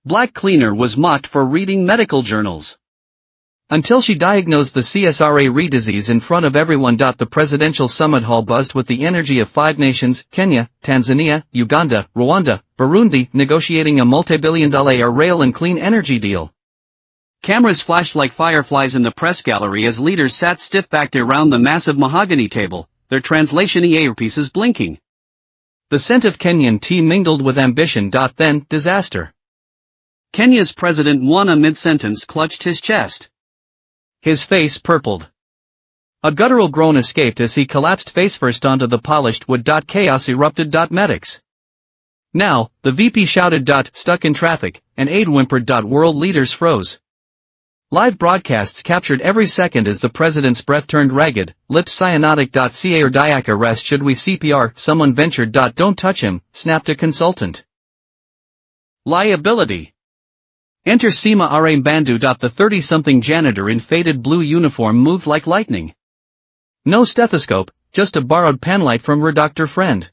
Black cleaner was mocked for reading medical journals. Until she diagnosed the CSRA disease in front of everyone. The presidential summit hall buzzed with the energy of 5 nations, Kenya, Tanzania, Uganda, Rwanda, Burundi, negotiating a multi-billion-dollar rail and clean energy deal. Cameras flashed like fireflies in the press gallery as leaders sat stiff-backed around the massive mahogany table, their translation earpieces blinking. The scent of Kenyan tea mingled with ambition. Then, disaster. Kenya's president won. A mid-sentence clutched his chest. His face purpled. A guttural groan escaped as he collapsed face-first onto the polished wood. Chaos erupted. Medics. Now, the VP shouted. Stuck in traffic, and aide whimpered. World leaders froze. Live broadcasts captured every second as the president's breath turned ragged, lips cyanotic. Ca or cardiac arrest. Should we CPR? Someone ventured. Don't touch him, snapped a consultant. Liability. Enter Sima Bandu. The 30-something janitor in faded blue uniform moved like lightning. No stethoscope, just a borrowed penlight from her doctor friend.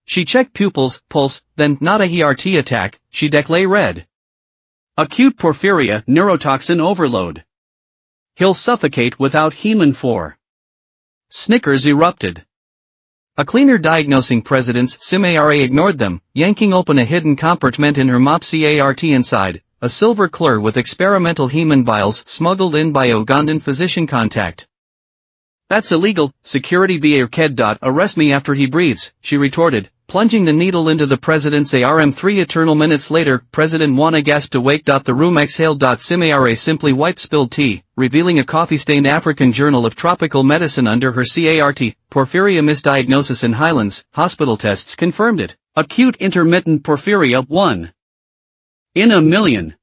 She checked pupils, pulse, then, not a heart attack, she declared red. Acute porphyria, neurotoxin overload. He'll suffocate without Heman 4. Snickers erupted. A cleaner diagnosing presidents. Simara ignored them, yanking open a hidden compartment in her mop. Cart inside, a silver clur with experimental Heman vials smuggled in by a Ugandan physician contact. That's illegal, security ked. Arrest me after he breathes, she retorted, plunging the needle into the president's arm. 3 eternal minutes later, President Wana gasped awake. The room exhaled. Simara simply wiped spilled tea, revealing a coffee-stained African Journal of Tropical Medicine under her cart. Porphyria misdiagnosis in Highlands, hospital tests confirmed it. Acute intermittent porphyria, 1 in a million.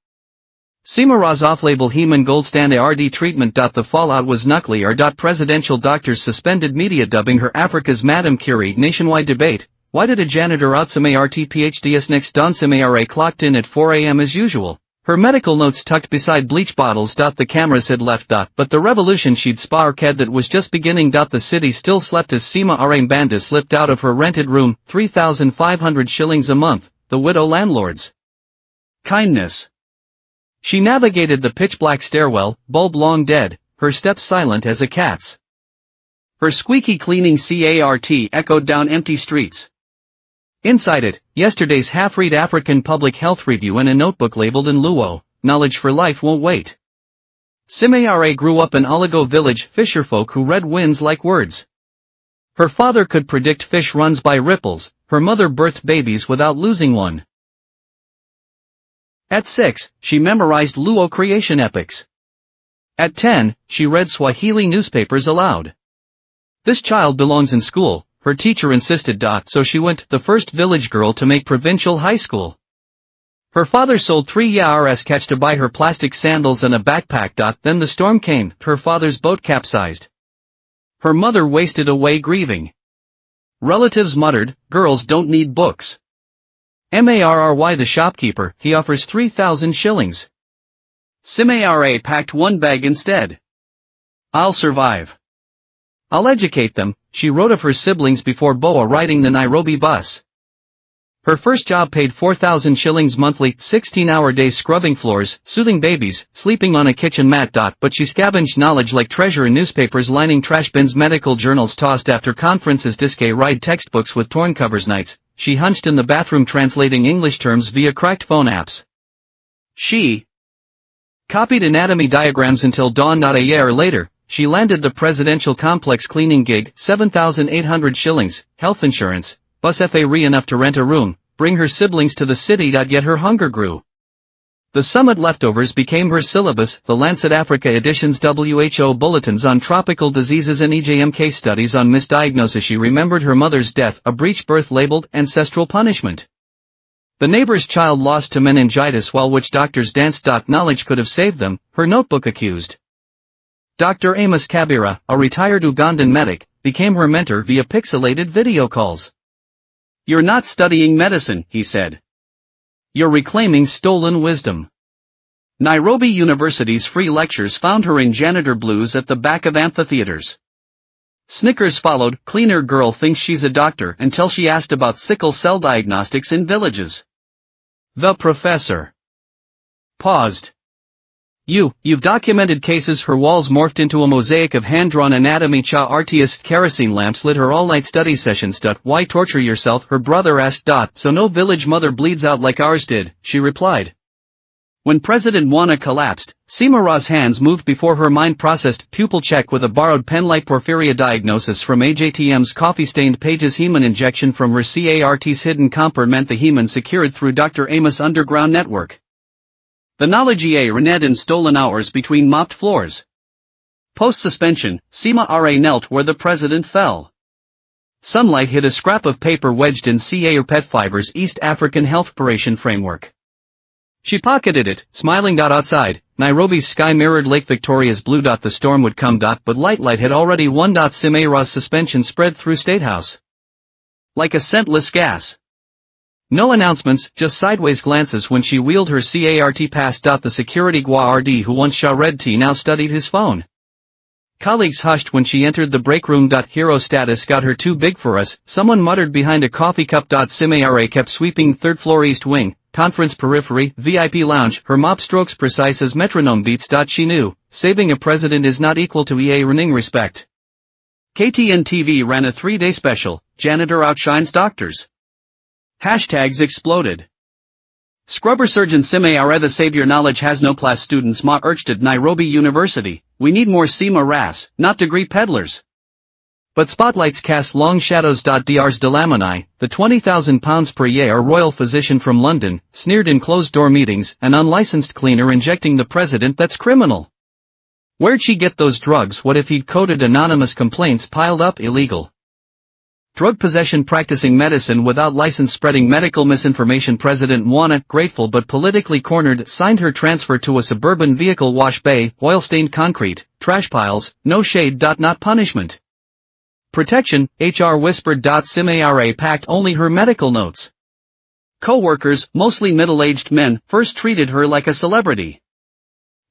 Simara's off-label Heman gold standard RD treatment. The fallout was nuclear. Presidential doctors suspended media dubbing her Africa's Madame Curie. Nationwide debate. Why did a janitor outsmart PhDs next? Simara clocked in at 4 a.m. as usual. Her medical notes tucked beside bleach bottles. The cameras had left. But the revolution she'd sparked that was just beginning. The city still slept as Sima Bandu slipped out of her rented room. 3,500 shillings a month, the widow landlord's kindness. She navigated the pitch-black stairwell, bulb long dead, her steps silent as a cat's. Her squeaky cleaning cart echoed down empty streets. Inside it, yesterday's half-read African Public Health Review and a notebook labeled in Luo, knowledge for life won't wait. Simara grew up in Oligo village, fisherfolk who read winds like words. Her father could predict fish runs by ripples, her mother birthed babies without losing one. At 6, she memorized Luo creation epics. At 10, she read Swahili newspapers aloud. This child belongs in school, her teacher insisted. So she went, the first village girl to make provincial high school. Her father sold 3 Yars cash to buy her plastic sandals and a backpack. Then the storm came, her father's boat capsized. Her mother wasted away grieving. Relatives muttered, girls don't need books. Marry the shopkeeper, he offers 3,000 shillings. Simara packed 1 bag instead. I'll survive. I'll educate them, she wrote of her siblings before Boa riding the Nairobi bus. Her first job paid 4,000 shillings monthly, 16-hour days scrubbing floors, soothing babies, sleeping on a kitchen mat. But she scavenged knowledge like treasure in newspapers lining trash bins, medical journals tossed after conferences, disque-ride textbooks with torn covers. Nights, she hunched in the bathroom translating English terms via cracked phone apps. She copied anatomy diagrams until dawn. A year later, she landed the presidential complex cleaning gig, 7,800 shillings, health insurance, bus fare enough to rent a room, bring her siblings to the city. Yet her hunger grew. The summit leftovers became her syllabus, the Lancet Africa editions, WHO bulletins on tropical diseases and EJM case studies on misdiagnosis. She remembered her mother's death, a breech birth labeled ancestral punishment. The neighbor's child lost to meningitis while witch doctors danced. Knowledge could have saved them, her notebook accused. Dr. Amos Kabira, a retired Ugandan medic, became her mentor via pixelated video calls. You're not studying medicine, he said. You're reclaiming stolen wisdom. Nairobi University's free lectures found her in janitor blues at the back of amphitheaters. Snickers followed, cleaner girl thinks she's a doctor, until she asked about sickle cell diagnostics in villages. The professor Paused. You've documented cases her walls morphed into a mosaic of hand-drawn anatomy artist kerosene lamps lit her all-night study sessions. Why torture yourself? Her brother asked. So no village mother bleeds out like ours did, she replied. When President Juana collapsed, Seema Ra's hands moved before her mind processed pupil check with a borrowed pen like porphyria diagnosis from AJTM's coffee-stained pages. Heman injection from her CART's hidden comper meant the Heman secured through Dr. Amos' underground network. The knowledge rened in stolen hours between mopped floors. Post-suspension, Seema Ra knelt where the president fell. Sunlight hit a scrap of paper wedged in CA Pet Fiber's East African Health Operation Framework. She pocketed it, smiling. Outside, Nairobi's sky mirrored Lake Victoria's blue. The storm would come. But light had already won. Seema Ra's suspension spread through State House like a scentless gas. No announcements, just sideways glances when she wheeled her CART past. The security guard who once read tea now studied his phone. Colleagues hushed when she entered the break room. Hero status got her too big for us, someone muttered behind a coffee cup. Seema Ra kept sweeping third floor east wing, conference periphery, VIP lounge, her mop strokes precise as metronome beats. She knew, saving a president is not equal to running respect. KTN TV ran a 3-day special, Janitor Outshines Doctors. Hashtags exploded. Scrubber surgeon Seema Ra the savior. Knowledge has no class. Students ma urged at Nairobi University, we need more Seema Ras, not degree peddlers. But spotlights cast long shadows. Drs Delamani, the £20,000 per year royal physician from London, sneered in closed-door meetings, an unlicensed cleaner injecting the president. That's criminal. Where'd she get those drugs? What if he'd coded anonymous complaints piled up? Illegal. Drug possession. Practicing medicine without license. Spreading medical misinformation. President Juana, grateful but politically cornered, signed her transfer to a suburban vehicle. Wash bay, oil-stained concrete, trash piles, no shade. Not punishment. Protection, HR whispered. Seema Ra packed only her medical notes. Co-workers, mostly middle-aged men, first treated her like a celebrity.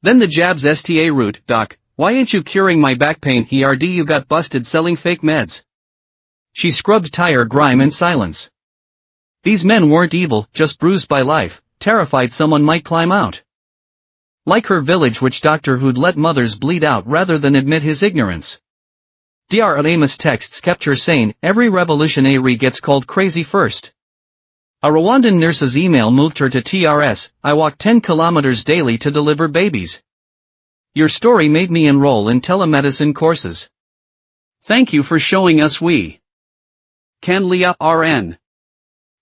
Then the jabs. STA route. Doc, why ain't you curing my back pain? You got busted selling fake meds. She scrubbed tire grime in silence. These men weren't evil, just bruised by life, terrified someone might climb out. Like her village witch doctor who'd let mothers bleed out rather than admit his ignorance. Dr. Amos' texts kept her sane. Every revolutionary gets called crazy first. A Rwandan nurse's email moved her to TRS. I walk 10 kilometers daily to deliver babies. Your story made me enroll in telemedicine courses. Thank you for showing us we can. Leah RN.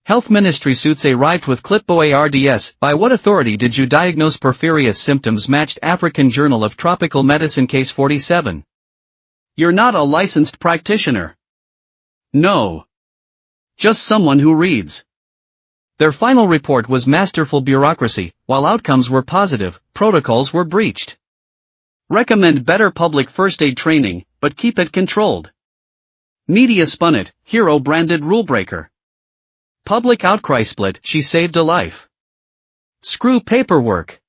Health Ministry suits arrived with clipboard ARDS. By what authority did you diagnose porphyria? Symptoms matched. African Journal of Tropical Medicine. Case 47. You're not a licensed practitioner. No. Just someone who reads. Their final report was masterful bureaucracy. While outcomes were positive, protocols were breached. Recommend better public first aid training, but keep it controlled. Media spun it, hero branded rulebreaker. Public outcry split, she saved a life. Screw paperwork.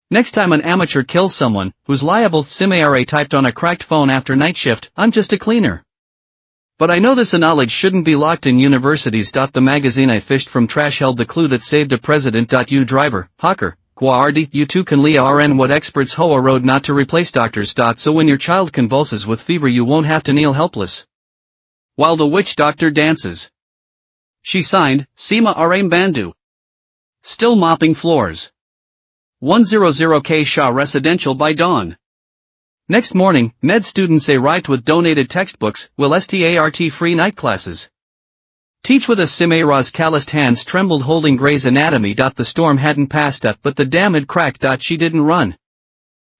Next time an amateur kills someone, who's liable? Seema Ra typed on a cracked phone after night shift, I'm just a cleaner. But I know this knowledge shouldn't be locked in universities. The magazine I fished from trash held the clue that saved a president. You driver, hawker, guardi, you too can. Leah RN. What experts Hoa road not to replace doctors. So when your child convulses with fever you won't have to kneel helpless while the witch doctor dances. She signed, Seema Ra Bandu. Still mopping floors. 100K Shah Residential by dawn. Next morning, med students arrived with donated textbooks. Will START free night classes teach with us? Seema Ra's calloused hands trembled holding Grey's Anatomy. The storm hadn't passed up, but the dam had cracked. She didn't run.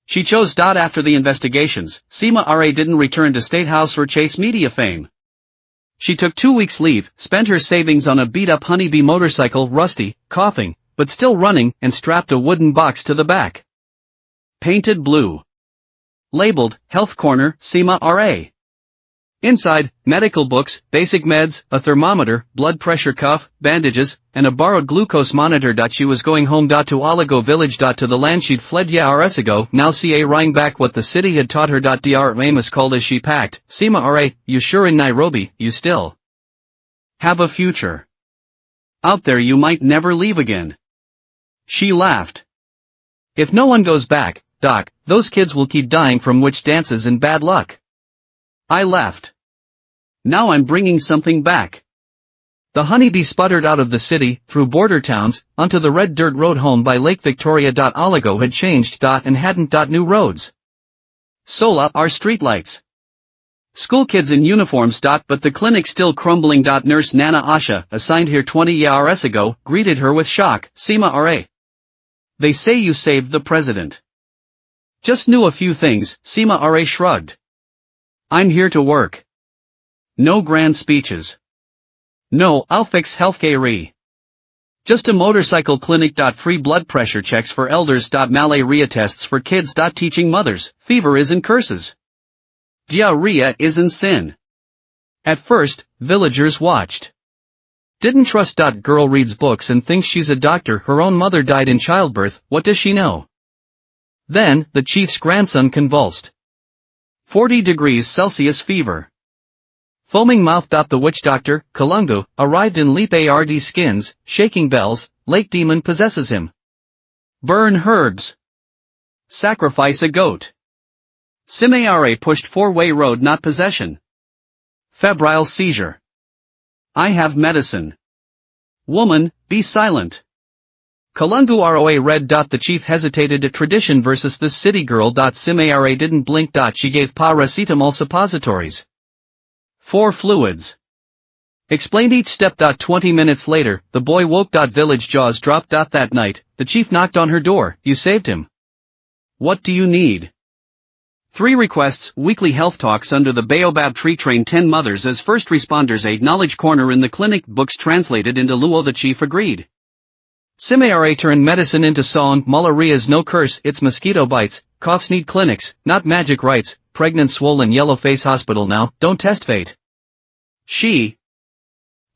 She chose. After the investigations, Seema Ra didn't return to State House or chase media fame. She took 2 weeks leave, spent her savings on a beat-up honeybee motorcycle, rusty, coughing, but still running, and strapped a wooden box to the back. Painted blue. Labeled, Health Corner, Seema Ra. Inside, medical books, basic meds, a thermometer, blood pressure cuff, bandages, and a borrowed glucose monitor. She was going home. To Oligo Village. To the land she'd fled years ago. Now CA rang back what the city had taught her. Dr. Amos called as she packed, Seema Ra, you sure in Nairobi, you still have a future out there? You might never leave again. She laughed. If no one goes back, doc, those kids will keep dying from witch dances and bad luck. I laughed. Now I'm bringing something back. The honeybee sputtered out of the city, through border towns, onto the red dirt road home by Lake Victoria. Oligo had changed. And hadn't. New roads. Sola are streetlights. School kids in uniforms. But the clinic still crumbling. Nurse Nana Asha, assigned here 20 years ago, greeted her with shock. Seema RA. They say you saved the president. Just knew a few things. Seema RA shrugged. I'm here to work. No grand speeches. No, I'll fix healthcare. Just a motorcycle clinic. Free blood pressure checks for elders. Malaria tests for kids. Teaching mothers, fever isn't curses. Diarrhea isn't sin. At first, villagers watched. Didn't trust. Girl reads books and thinks she's a doctor. Her own mother died in childbirth, what does she know? Then, the chief's grandson convulsed. 40 degrees Celsius fever. Foaming mouth. The witch doctor, Kalungu, arrived in leap ard skins, shaking bells. Lake demon possesses him. Burn herbs. Sacrifice a goat. Simare pushed four-way road. Not possession. Febrile seizure. I have medicine. Woman, be silent. Kalungu ROA read. The chief hesitated at tradition versus this city girl. Simare didn't blink. She gave paracetamol suppositories. 4 fluids. Explained each step. 20 minutes later, the boy woke. Village jaws dropped. That night, the chief knocked on her door. You saved him. What do you need? 3 requests. Weekly health talks under the baobab tree. Train 10 mothers as first responders. A knowledge corner in the clinic. Books translated into Luo. The chief agreed. Simare turned medicine into song. Malaria's no curse. It's mosquito bites. Coughs need clinics, not magic rites. Pregnant swollen yellow face hospital now. Don't test fate. She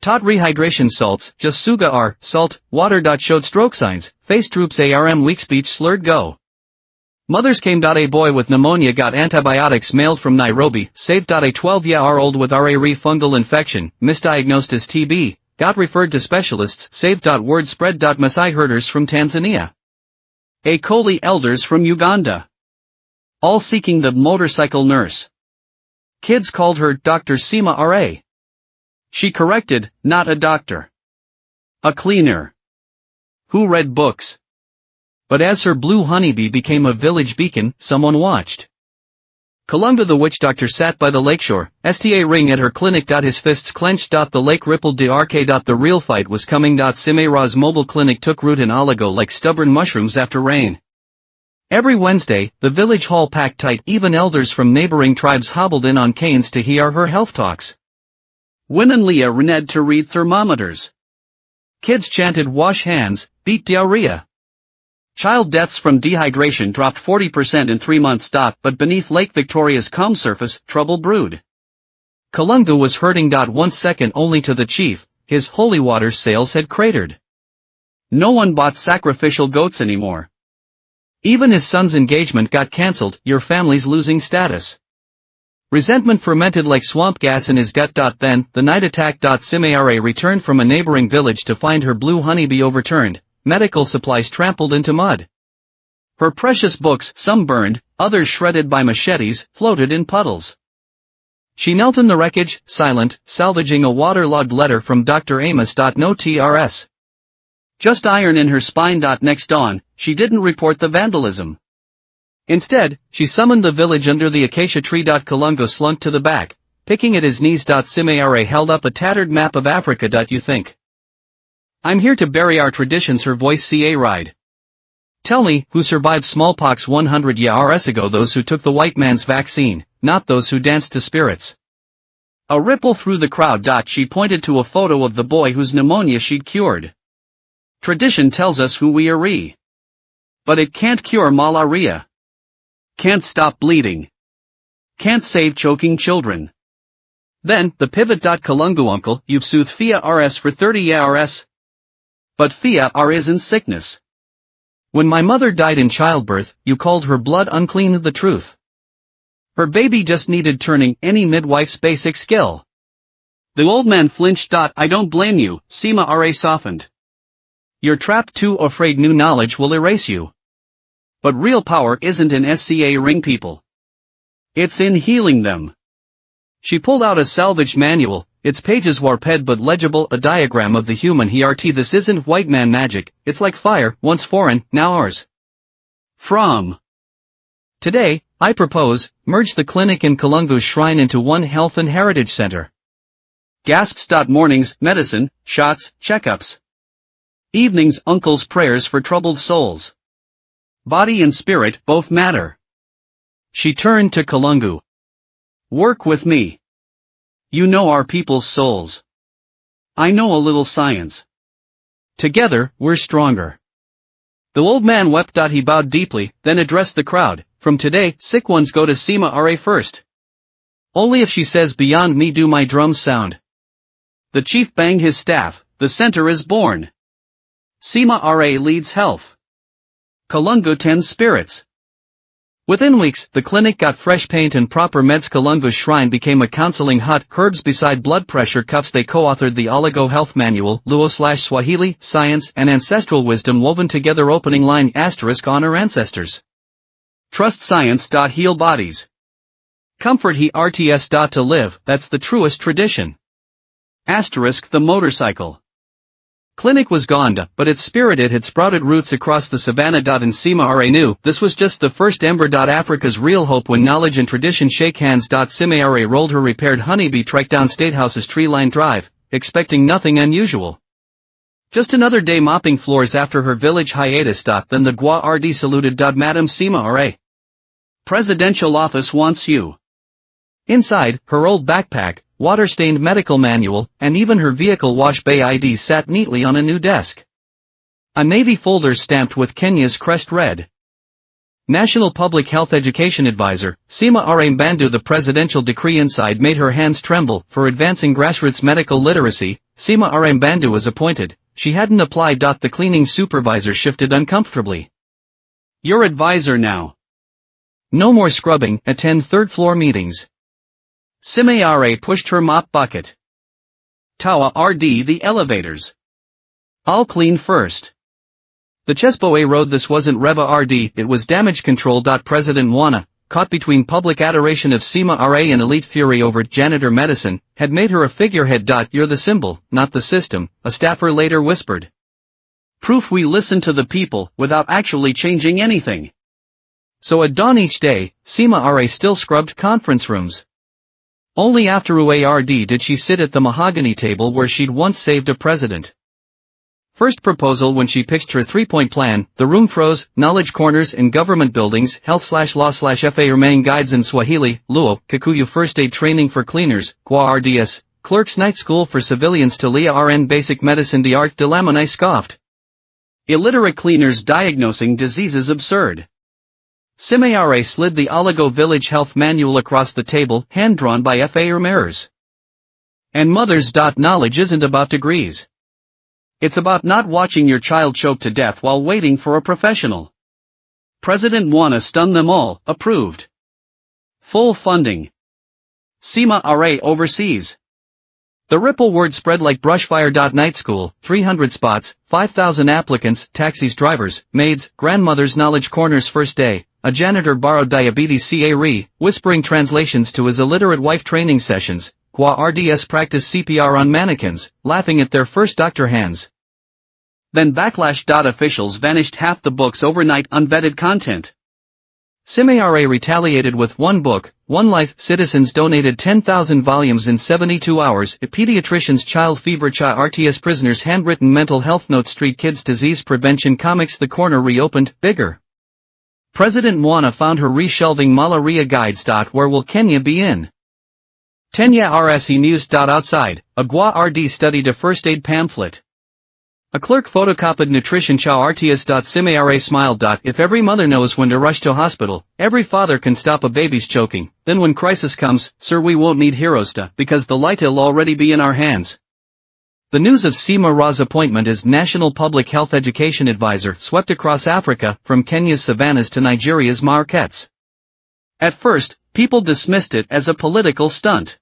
taught rehydration salts. Just suga r salt water. Showed stroke signs. Face droops. Arm weak. Speech slurred. Go. Mothers came. A boy with pneumonia got antibiotics mailed from Nairobi. Saved. A 12-year-old with RA fungal infection, misdiagnosed as TB, got referred to specialists. Saved. Word spread. Maasai herders from Tanzania. A Koli elders from Uganda. All seeking the motorcycle nurse. Kids called her Dr. Seema RA. She corrected, not a doctor. A cleaner. Who read books. But as her blue honeybee became a village beacon, someone watched. Kalunga the witch doctor sat by the lakeshore, sta ring at her clinic. His fists clenched. The lake rippled. D'arc. The real fight was coming. Simera's mobile clinic took root in Oligo like stubborn mushrooms after rain. Every Wednesday, the village hall packed tight. Even elders from neighboring tribes hobbled in on canes to hear her health talks. Win and Leah rened to read thermometers. Kids chanted wash hands, beat diarrhea. Child deaths from dehydration dropped 40% in 3 months. But beneath Lake Victoria's calm surface, trouble brewed. Kalungu was hurting. 1 second only to the chief, his holy water sales had cratered. No one bought sacrificial goats anymore. Even his son's engagement got cancelled. Your family's losing status. Resentment fermented like swamp gas in his gut. Then, the night attack. Simare returned from a neighboring village to find her blue honeybee overturned, medical supplies trampled into mud. Her precious books, some burned, others shredded by machetes, floated in puddles. She knelt in the wreckage, silent, salvaging a waterlogged letter from Dr. Amos. No TRS. Just iron in her spine. Next dawn, she didn't report the vandalism. Instead, she summoned the village under the acacia tree. Kalungo slunk to the back, picking at his knees. Simare held up a tattered map of Africa. You think I'm here to bury our traditions? Her voice ca-ride. Tell me, who survived smallpox 100 years ago? Those who took the white man's vaccine, not those who danced to spirits. A ripple through the crowd. She pointed to a photo of the boy whose pneumonia she'd cured. Tradition tells us who we are. But it can't cure malaria. Can't stop bleeding. Can't save choking children. Then, the pivot. Kalungu uncle, you've soothed Fia RS for 30 years. But Fia R isn't sickness. When my mother died in childbirth, you called her blood unclean. The truth. Her baby just needed turning. Any midwife's basic skill. The old man flinched. I don't blame you. Seema RA softened. You're trapped too afraid new knowledge will erase you. But real power isn't in scaring people. It's in healing them. She pulled out a salvaged manual, its pages warped but legible, a diagram of the human heart. This isn't white man magic, it's like fire, once foreign, now ours. From today, I propose, merge the clinic and Kalungu's shrine into one health and heritage center. Gasps. Mornings, medicine, shots, checkups. Evenings, uncle's prayers for troubled souls. Body and spirit both matter. She turned to Kalungu. Work with me. You know our people's souls. I know a little science. Together, we're stronger. The old man wept. He bowed deeply, then addressed the crowd. From today, sick ones go to Sima Ra first. Only if she says beyond me do my drums sound. The chief banged his staff, the center is born. Sima Ra leads health. Kalungu tends spirits. Within weeks, the clinic got fresh paint and proper meds. Kalungu's shrine became a counseling hut, herbs beside blood pressure cuffs. They co-authored the Oligo Health Manual, Luo/Swahili, science and ancestral wisdom woven together. Opening line * honor ancestors. Trust science. Heal bodies. Comfort hearts. To live, that's the truest tradition. * The motorcycle. Clinic was gone, but its spirit it had sprouted roots across the savannah. And Sima Ra knew this was just the first ember. Africa's real hope when knowledge and tradition shake hands. Sima Ra rolled her repaired honeybee trike down Statehouse's tree-lined drive, expecting nothing unusual. Just another day mopping floors after her village hiatus. Then the Gua RD saluted. Madam Sima Ra. Presidential office wants you. Inside, her old backpack, water-stained medical manual, and even her vehicle wash bay ID sat neatly on a new desk. A navy folder stamped with Kenya's crest read. National Public Health Education Advisor, Sima Ra Mbandu. The presidential decree inside made her hands tremble. For advancing grassroots medical literacy, Sima Ra Mbandu was appointed. She hadn't applied. The cleaning supervisor shifted uncomfortably. Your advisor now. No more scrubbing, attend third-floor meetings. Sima Ra pushed her mop bucket. Tawa RD the elevators. I'll clean first. The Chesboe Road. This wasn't Reva RD, it was damage control. President Mwana, caught between public adoration of Sima Ra and elite fury over janitor medicine, had made her a figurehead. You're the symbol, not the system, a staffer later whispered. Proof we listen to the people, without actually changing anything. So at dawn each day, Sima Ra still scrubbed conference rooms. Only after UARD did she sit at the mahogany table where she'd once saved a president. First proposal. When she pitched her three-point plan, the room froze. Knowledge corners in government buildings, health/law/FA remain guides in Swahili, Luo, Kikuyu first aid training for cleaners, Gua RDS, clerks night school for civilians. Talia RN basic medicine. The art de Lamanai scoffed. Illiterate cleaners diagnosing diseases absurd. Sima Ra slid the Oligo Village Health Manual across the table, hand-drawn by F.A. Ramirez. And mothers. Knowledge isn't about degrees. It's about not watching your child choke to death while waiting for a professional. President Mwana stunned them all, approved. Full funding. Sima Ra overseas. The ripple word spread like brushfire. Night school, 300 spots, 5,000 applicants, taxis, drivers, maids, grandmothers. Knowledge corners first day. A janitor borrowed diabetes CA whispering translations to his illiterate wife. Training sessions, Gua RDS practice CPR on mannequins, laughing at their first doctor hands. Then backlash. Officials vanished half the books overnight. Unvetted content. Sima Ra retaliated with one book, one life. Citizens donated 10,000 volumes in 72 hours. A pediatrician's child fever. RTS prisoners handwritten mental health notes. Street kids disease prevention comics. The corner reopened, bigger. President Mwana found her reshelving malaria guides. Where will Kenya be in? Tenya RSE News. Outside, a Gua RD studied a first aid pamphlet. A clerk photocopied nutrition. RTS. Sima Ra smiled. If every mother knows when to rush to hospital, every father can stop a baby's choking, then when crisis comes, sir, we won't need heroes because the light'll already be in our hands. The news of Sima Ra's appointment as National Public Health Education Advisor swept across Africa, from Kenya's savannas to Nigeria's markets. At first, people dismissed it as a political stunt.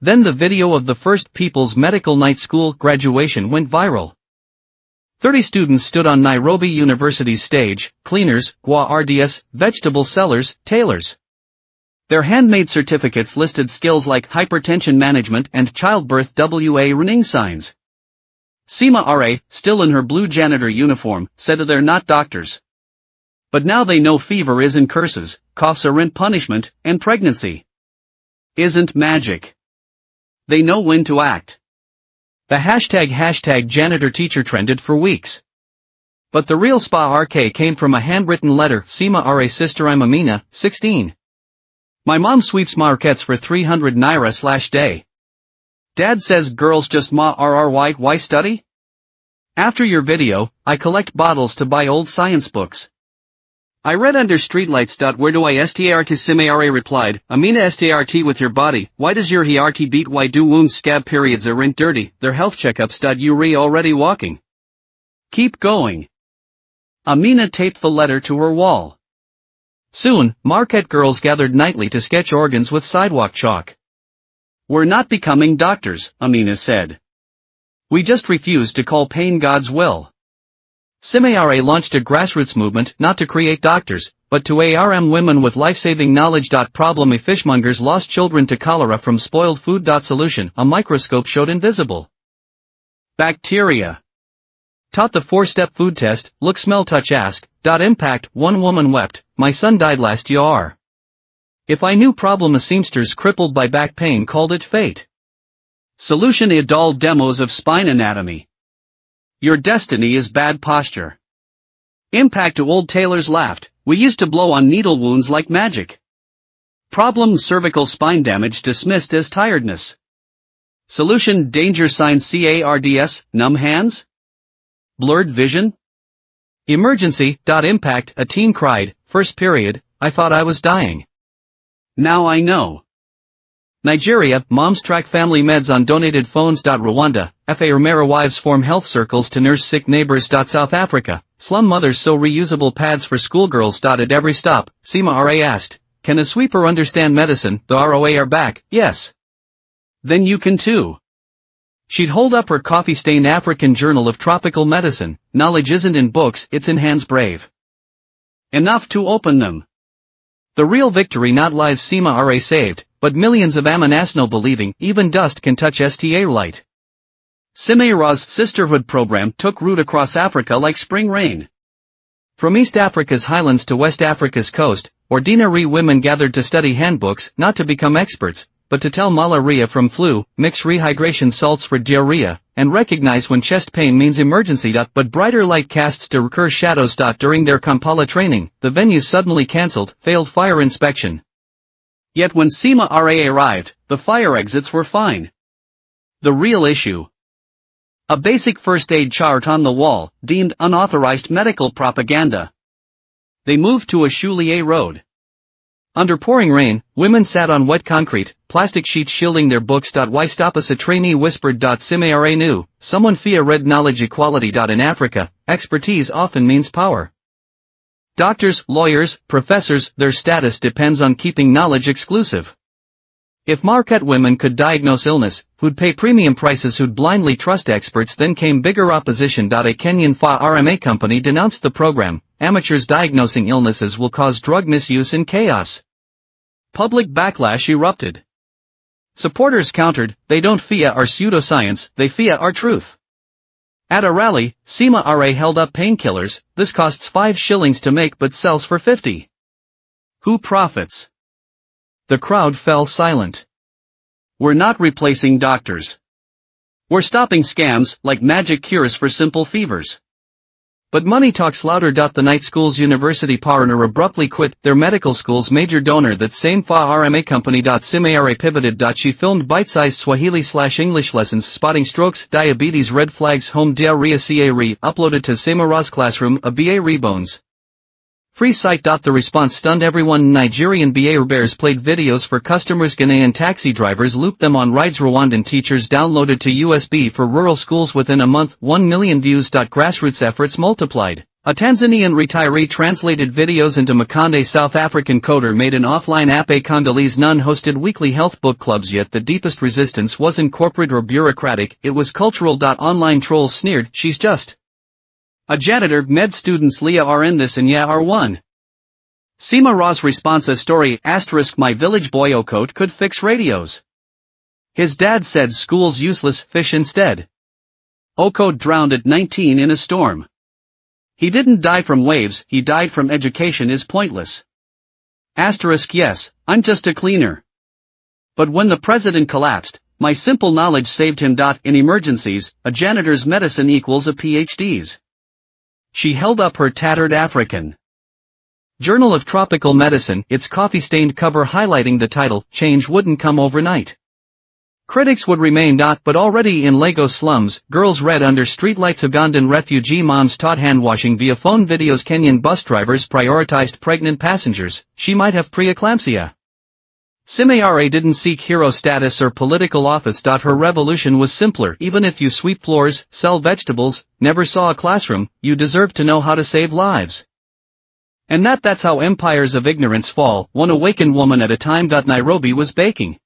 Then the video of the first People's Medical Night School graduation went viral. 30 students stood on Nairobi University's stage: cleaners, RDS, vegetable sellers, tailors. Their handmade certificates listed skills like hypertension management and childbirth warning signs. Seema RA, still in her blue janitor uniform, said that they're not doctors. But now they know fever isn't curses, coughs aren't punishment, and pregnancy isn't magic. They know when to act. The hashtag janitor teacher trended for weeks. But the real spa RK came from a handwritten letter. Seema RA sister, I'm Amina, 16. My mom sweeps markets for 300 naira/day. Dad says girls just why study? After your video, I collect bottles to buy old science books. I read under streetlights. Where do I start? Seema RA replied, Amina start with your body. Why does your heart beat? Why do wounds scab? Periods aren't dirty, they're health checkups. You already walking. Keep going. Amina taped the letter to her wall. Soon, market girls gathered nightly to sketch organs with sidewalk chalk. We're not becoming doctors, Amina said. We just refuse to call pain God's will. Seema RA launched a grassroots movement not to create doctors, but to arm women with life-saving knowledge. Problem: fishmongers lost children to cholera from spoiled food. Solution: a microscope showed invisible bacteria. Taught the 4-step food test: look, smell, touch, ask. Impact: one woman wept, my son died last year. If I knew problem: a seamsters crippled by back pain called it fate. Solution: doll demos of spine anatomy. Your destiny is bad posture. Impact: old tailors laughed, we used to blow on needle wounds like magic. Problem: cervical spine damage dismissed as tiredness. Solution: danger signs CARDS, numb hands? Blurred vision? Emergency. Impact: a teen cried, first period, I thought I was dying. Now I know. Nigeria, moms track family meds on donated phones. Rwanda, FA Romero wives form health circles to nurse sick neighbors. South Africa, slum mothers sew reusable pads for schoolgirls. At every stop, Seema RA asked, can a sweeper understand medicine? The ROA are back. Yes. Then you can too. She'd hold up her coffee-stained African Journal of Tropical Medicine. Knowledge isn't in books, it's in hands brave enough to open them. The real victory: not lives Seema RA saved, but millions of Amanasno believing even dust can touch STA light. Seema RA's sisterhood program took root across Africa like spring rain. From East Africa's highlands to West Africa's coast, ordinary women gathered to study handbooks, not to become experts, but to tell malaria from flu, mix rehydration salts for diarrhea, and recognize when chest pain means emergency. But brighter light casts to recur shadows. During their Kampala training, the venue suddenly cancelled, failed fire inspection. Yet when Seema RA arrived, the fire exits were fine. The real issue: a basic first aid chart on the wall, deemed unauthorized medical propaganda. They moved to a Choulier road. Under pouring rain, women sat on wet concrete, plastic sheets shielding their books. Why stop us? A trainee whispered. Seema RA knew, someone Fia read knowledge equality. In Africa, expertise often means power. Doctors, lawyers, professors, their status depends on keeping knowledge exclusive. If market women could diagnose illness, who'd pay premium prices? Who'd blindly trust experts? Then came bigger opposition. A Kenyan RMA company denounced the program. Amateurs diagnosing illnesses will cause drug misuse and chaos. Public backlash erupted. Supporters countered, they don't Fia our pseudoscience, they Fia our truth. At a rally, Seema RA held up painkillers. This costs 5 shillings to make but sells for 50. Who profits? The crowd fell silent. We're not replacing doctors. We're stopping scams, like magic cures for simple fevers. But money talks louder. The night school's university partner abruptly quit, their medical school's major donor. That same RMA company. Seema RA pivoted. She filmed bite-sized Swahili/English lessons spotting strokes, diabetes, red flags, home diarrhea uploaded to Seema RA's classroom, a BA rebones. Free site. The response stunned everyone. Nigerian BA bears played videos for customers. Ghanaian taxi drivers looped them on rides. Rwandan teachers downloaded to USB for rural schools within a month. 1 million views. Grassroots efforts multiplied. A Tanzanian retiree translated videos into Makonde. South African coder made an offline app. A Congolese nun hosted weekly health book clubs. Yet the deepest resistance wasn't corporate or bureaucratic, it was cultural. Online trolls sneered, she's just A janitor, med students Leah RN this and yeah R1. Seema Ra's response a story ** my village boy Okot could fix radios. His dad said school's useless, fish instead. Okot drowned at 19 in a storm. He didn't die from waves, he died from education is pointless. Yes, I'm just a cleaner. But when the president collapsed, my simple knowledge saved him. In emergencies, a janitor's medicine equals a PhD's. She held up her tattered African Journal of Tropical Medicine, its coffee-stained cover highlighting the title, Change Wouldn't Come Overnight. Critics would remain. But already in Lagos slums, girls read under streetlights. Ugandan refugee moms taught hand-washing via phone videos. Kenyan bus drivers prioritized pregnant passengers, she might have preeclampsia. Simeyare didn't seek hero status or political office. Her revolution was simpler. Even if you sweep floors, sell vegetables, never saw a classroom, you deserve to know how to save lives. And that's how empires of ignorance fall, one awakened woman at a time. Nairobi was baking.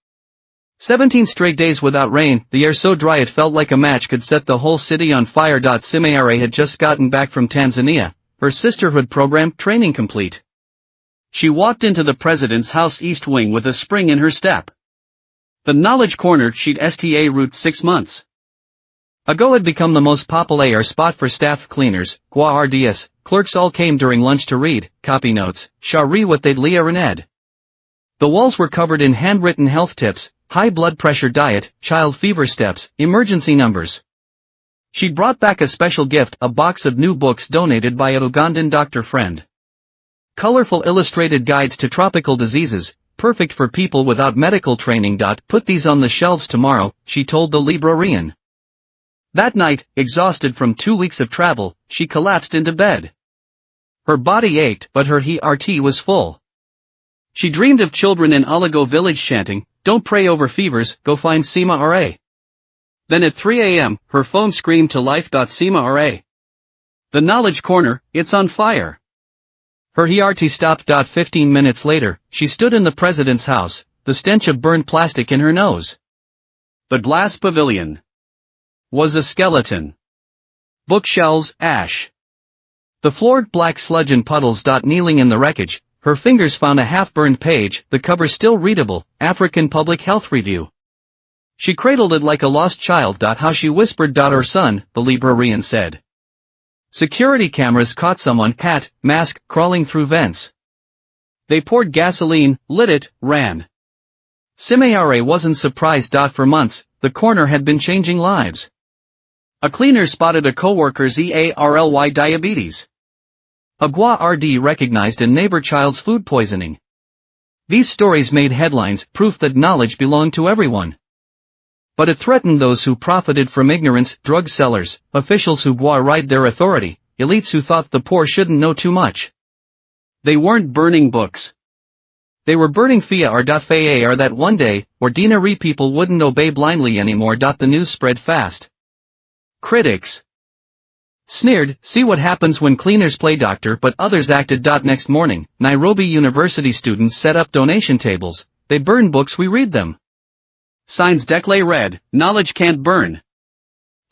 17 straight days without rain, the air so dry it felt like a match could set the whole city on fire. Simeyare had just gotten back from Tanzania, her sisterhood program training complete. She walked into the president's house east wing with a spring in her step. The knowledge corner she'd sta route 6 months ago had become the most popular spot for staff, cleaners, RDS, clerks all came during lunch to read, copy notes, shari what they'd Leah and Ed. The walls were covered in handwritten health tips, high blood pressure diet, child fever steps, emergency numbers. She brought back a special gift, a box of new books donated by a Ugandan doctor friend. Colorful illustrated guides to tropical diseases, perfect for people without medical training. Put these on the shelves tomorrow, she told the librarian. That night, exhausted from 2 weeks of travel, she collapsed into bed. Her body ached, but her heart was full. She dreamed of children in Alago village chanting, "Don't pray over fevers, go find Seema Ra." Then at 3 a.m., her phone screamed to life. Seema Ra. The knowledge corner, it's on fire. Her heart stopped. 15 minutes later, she stood in the president's house, the stench of burned plastic in her nose. The glass pavilion was a skeleton. Bookshelves, ash. The floor, black sludge and puddles. Kneeling in the wreckage, her fingers found a half-burned page, the cover still readable, African Public Health Review. She cradled it like a lost child. How she whispered. Her son, the librarian said. Security cameras caught someone, hat, mask, crawling through vents. They poured gasoline, lit it, ran. Simeyare wasn't surprised. For months, the corner had been changing lives. A cleaner spotted a co-worker's EARLY diabetes. A Gwa RD recognized a neighbor child's food poisoning. These stories made headlines, proof that knowledge belonged to everyone. But it threatened those who profited from ignorance, drug sellers, officials who ride their authority, elites who thought the poor shouldn't know too much. They weren't burning books. They were burning or that one day, ordinary people wouldn't obey blindly anymore. The news spread fast. Critics sneered, see what happens when cleaners play doctor, but others acted. Next morning, Nairobi University students set up donation tables. They burn books, we read them. Signs Declare read, knowledge can't burn.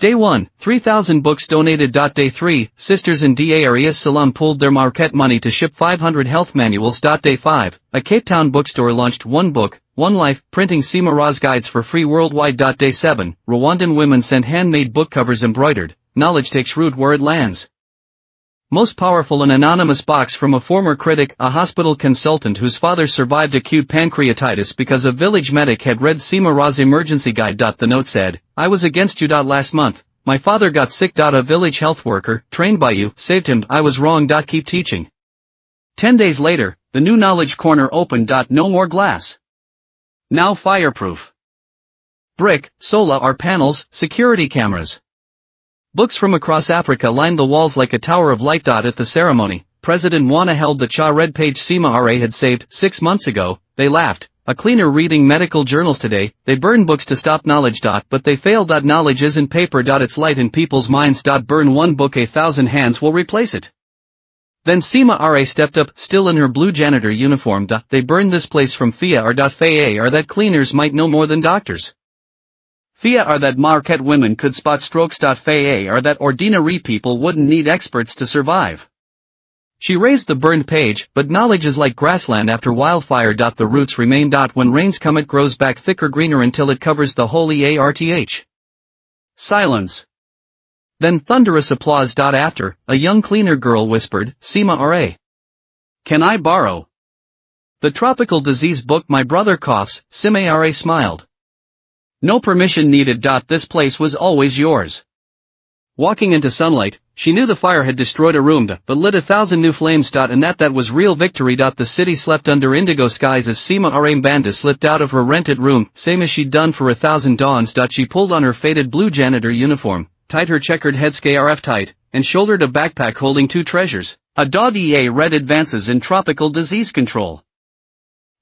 Day 1, 3,000 books donated. Day 3, sisters in Dar es Salaam pooled their market money to ship 500 health manuals. Day 5, a Cape Town bookstore launched One Book, One Life, printing Seema Ra's guides for free worldwide. Day 7, Rwandan women sent handmade book covers embroidered, knowledge takes root where it lands. Most powerful, an anonymous box from a former critic, a hospital consultant whose father survived acute pancreatitis because a village medic had read Seema Ra's emergency guide. The note said, I was against you. Last month, my father got sick. A village health worker, trained by you, saved him. I was wrong. Keep teaching. 10 days later, the new knowledge corner opened. No more glass. Now fireproof. Brick, solar panels, security cameras. Books from across Africa lined the walls like a tower of light. At the ceremony, President Wana held the red page Seema Ra had saved 6 months ago. They laughed. A cleaner reading medical journals today, they burn books to stop knowledge. But they failed. Knowledge isn't paper. It's light in people's minds. Burn one book, 1,000 hands will replace it. Then Seema Ra stepped up, still in her blue janitor uniform. They burned this place from Fia or that cleaners might know more than doctors. Thea are that Marquette women could spot strokes. Faye are that ordinary people wouldn't need experts to survive. She raised the burned page, but knowledge is like grassland after wildfire. The roots remain. When rains come it grows back thicker greener until it covers the whole earth. Silence. Then thunderous applause. After, a young cleaner girl whispered, Seema R.A. Can I borrow the tropical disease book? My brother coughs. Seema R.A. smiled. No permission needed. This place was always yours. Walking into sunlight, she knew the fire had destroyed a room, but lit 1,000 new flames. And that was real victory. The city slept under indigo skies as Seema Arambanda slipped out of her rented room, same as she'd done for 1,000 dawns. She pulled on her faded blue janitor uniform, tied her checkered headscarf tight, and shouldered a backpack holding 2 treasures, a .ea Red Advances in Tropical Disease Control.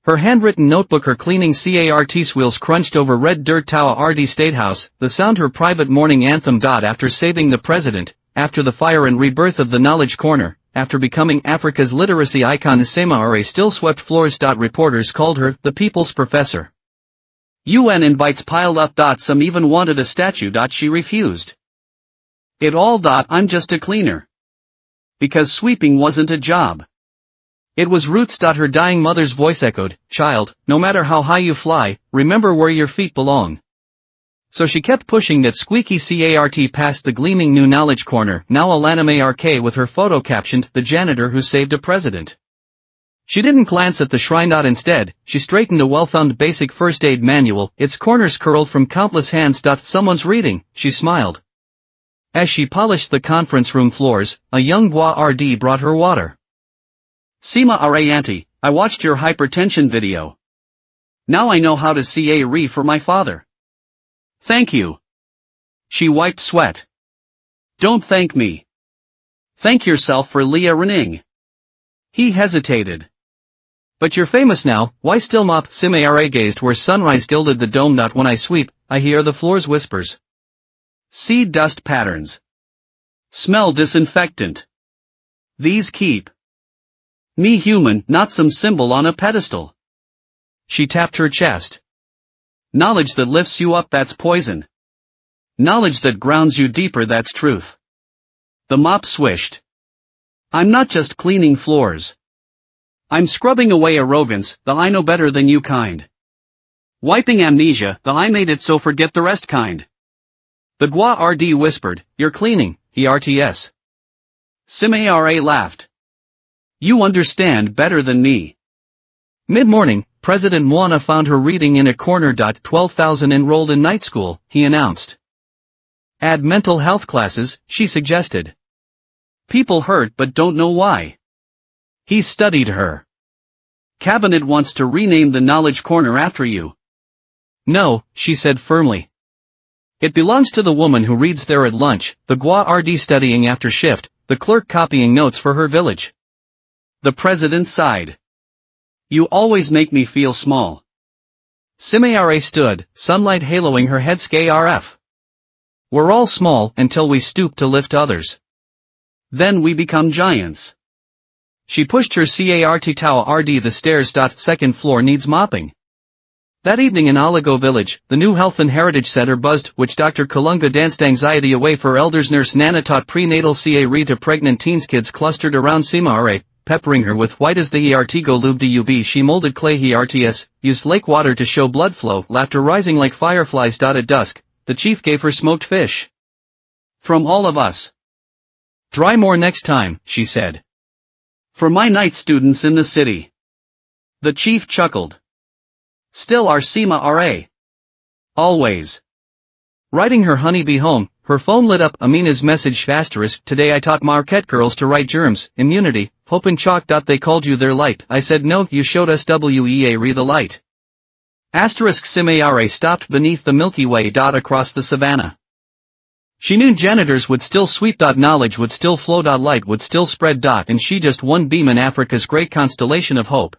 Her handwritten notebook, her cleaning cart's wheels crunched over red dirt. Tawa RD State House, the sound her private morning anthem. After saving the president, after the fire and rebirth of the Knowledge Corner, after becoming Africa's literacy icon, Seema R.A. still swept floors. Reporters called her the People's Professor. UN invites piled up. Some even wanted a statue. She refused. It all. I'm just a cleaner. Because sweeping wasn't a job. It was roots. Her dying mother's voice echoed, child, no matter how high you fly, remember where your feet belong. So she kept pushing that squeaky cart past the gleaming new Knowledge Corner, now Alaname RK, with her photo captioned, the janitor who saved a president. She didn't glance at the shrine. Instead, she straightened a well-thumbed basic first aid manual, its corners curled from countless hands. Someone's reading, she smiled. As she polished the conference room floors, a young bois RD brought her water. Seema R.A. Auntie, I watched your hypertension video. Now I know how to CA for my father. Thank you. She wiped sweat. Don't thank me. Thank yourself for Leah Renning. He hesitated. But you're famous now, why still mop? Seema R.A. gazed where sunrise gilded the dome. When I sweep, I hear the floor's whispers. See dust patterns. Smell disinfectant. These keep me human, not some symbol on a pedestal. She tapped her chest. Knowledge that lifts you up, that's poison. Knowledge that grounds you deeper, that's truth. The mop swished. I'm not just cleaning floors. I'm scrubbing away arrogance, the I know better than you kind. Wiping amnesia, the I made it so forget the rest kind. The Gua RD whispered, you're cleaning, ERTS. Seema R.A. laughed. You understand better than me. Mid-morning, President Moana found her reading in a corner. 12,000 enrolled in night school, he announced. Add mental health classes, she suggested. People hurt but don't know why. He studied her. Cabinet wants to rename the Knowledge Corner after you. No, she said firmly. It belongs to the woman who reads there at lunch, the Gua RD studying after shift, the clerk copying notes for her village. The president sighed. You always make me feel small. Seema R.A. stood, sunlight haloing her headscarf. We're all small until we stoop to lift others. Then we become giants. She pushed her cart Tawa RD the stairs. Second floor needs mopping. That evening in Aligo Village, the new Health and Heritage Center buzzed, which Dr. Kalunga danced anxiety away for elders. Nurse Nana taught prenatal CA to pregnant teens. Kids clustered around Seema R.A., peppering her with white as the Ertigo lube dub. She molded clay ERTS, used lake water to show blood flow, laughter rising like fireflies. At dusk, the chief gave her smoked fish. From all of us. Try more next time, she said. For my night students in the city. The chief chuckled. Still our Seema R.A. Always. Writing her honeybee home, her phone lit up. Amina's message asterisk, today I taught Marquette girls to write germs, immunity, hope and chalk. They called you their light. I said no, you showed us WEA the light. Asterisk Seema R.A. stopped beneath the Milky Way. Across the savannah. She knew janitors would still sweep. Knowledge would still flow. Light would still spread. And she just one beam in Africa's great constellation of hope.